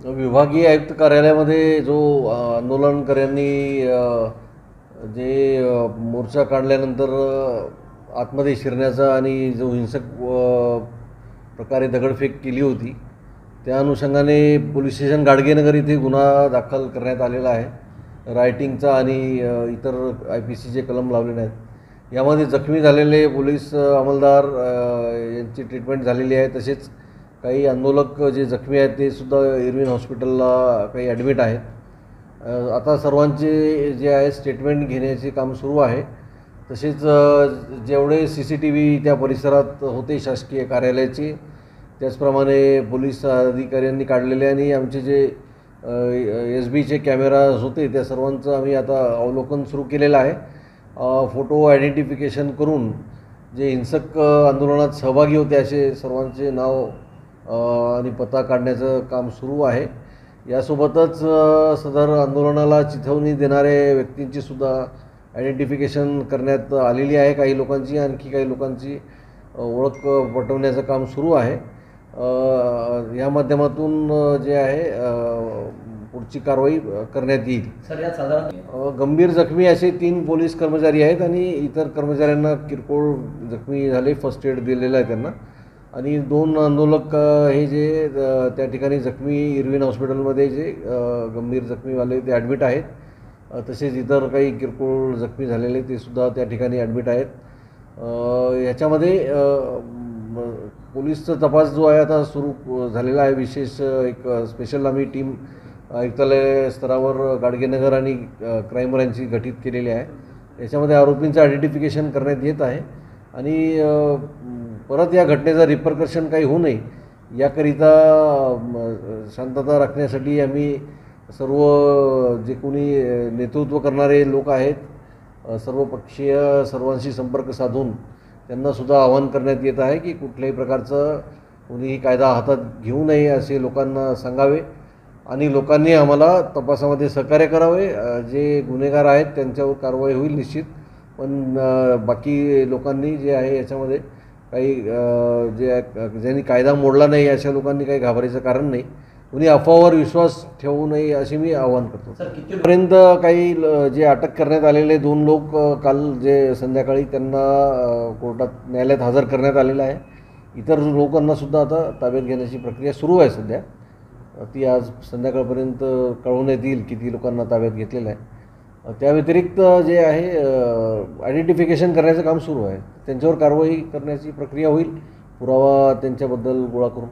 विभागीय आयुक्त कार्यालयामध्ये जो आंदोलनकर्त्यांनी जे मोर्चा काढल्यानंतर आतमध्ये शिरण्याचा आणि जो हिंसक प्रकारे दगडफेक केली होती, त्या अनुषंगाने पोलीस स्टेशन गाडगेनगर इथे गुन्हा दाखल करण्यात आलेला आहे. रायटिंगचा आणि इतर IPCचे कलम लावलेले आहेत. यामध्ये जखमी झालेले पोलीस अंमलदार यांची ट्रीटमेंट झालेली आहे. तसेच काही आंदोलक जे जखमी आहेत ते सुद्धा इरविन हॉस्पिटलला काही ॲडमिट आहेत. आता सर्वांचे जे आहे स्टेटमेंट घेण्याचे काम सुरू आहे. तसेच जेवढे CCTV त्या परिसरात होते शासकीय कार्यालयाचे, त्याचप्रमाणे पोलीस अधिकाऱ्यांनी काढलेले आणि आमचे जे SBचे कॅमेराज होते त्या सर्वांचं आम्ही आता अवलोकन सुरू केलेलं आहे. फोटो आयडेंटिफिकेशन करून जे हिंसक आंदोलनात सहभागी होते असे सर्वांचे नाव आणि पत्ता काढण्याचं काम सुरू आहे. यासोबतच सदर आंदोलनाला चिथावणी देणाऱ्या व्यक्तींची सुद्धा आयडेंटिफिकेशन करण्यात आलेली आहे. काही लोकांची, आणखी काही लोकांची ओळख पटवण्याचं काम सुरू आहे. या माध्यमातून जे आहे पुढची कारवाई करण्यात येईल. सर, यात साधारण गंभीर जखमी असे 3 पोलीस कर्मचारी आहेत आणि इतर कर्मचाऱ्यांना किरकोळ जखमी झाले, फर्स्ट एड दिलेलं आहे त्यांना. आणि 2 आंदोलक हे जे त्या ठिकाणी जखमी इरविन हॉस्पिटलमध्ये जे गंभीर जखमीवाले ते ॲडमिट आहेत. तसेच इतर काही किरकोळ जखमी झालेले ते सुद्धा त्या ठिकाणी ॲडमिट आहेत. ह्याच्यामध्ये पोलीसचा तपास जो आहे आता सुरू झालेला आहे. विशेष एक स्पेशल आम्ही टीम आयुक्तालय स्तरावर गाडगेनगर आणि क्राईम ब्रँचची गठीत केलेली आहे. याच्यामध्ये आरोपींचं आयडेंटिफिकेशन करण्यात येत आहे आणि परत या घटनेचा रिपरकशन काही होऊ नये याकरिता शांतता राखण्यासाठी आम्ही सर्व जे कोणी नेतृत्व करणारे लोक आहेत, सर्वपक्षीय सर्वांशी संपर्क साधून त्यांनासुद्धा आवाहन करण्यात येत आहे की कुठल्याही प्रकारचं कोणीही कायदा हातात घेऊ नये असे लोकांना सांगावे आणि लोकांनी आम्हाला तपासामध्ये सहकार्य करावे. जे गुन्हेगार आहेत त्यांच्यावर कारवाई होईल निश्चित, पण बाकी लोकांनी जे आहे याच्यामध्ये काही ज्यांनी कायदा मोडला नाही अशा लोकांनी काही घाबरायचं कारण नाही. कुणी अफवावर विश्वास ठेवू नये असे मी आवाहन करतो. सर, कितीपर्यंत काही जे अटक करण्यात आलेले 2 लोक काल जे संध्याकाळी त्यांना कोर्टात न्यायालयात हजर करण्यात आलेलं आहे. इतर लोकांनासुद्धा आता ताब्यात घेण्याची प्रक्रिया सुरू आहे सध्या. ती आज संध्याकाळपर्यंत कळवण्यात येईल किती लोकांना ताब्यात घेतलेलं आहे. त्या व्यतिरिक्त जे आहे आयडेंटिफिकेशन करण्याचं काम सुरू आहे. त्यांच्यावर कारवाई करण्याची प्रक्रिया होईल, पुरावा त्यांच्याबद्दल गोळा करून.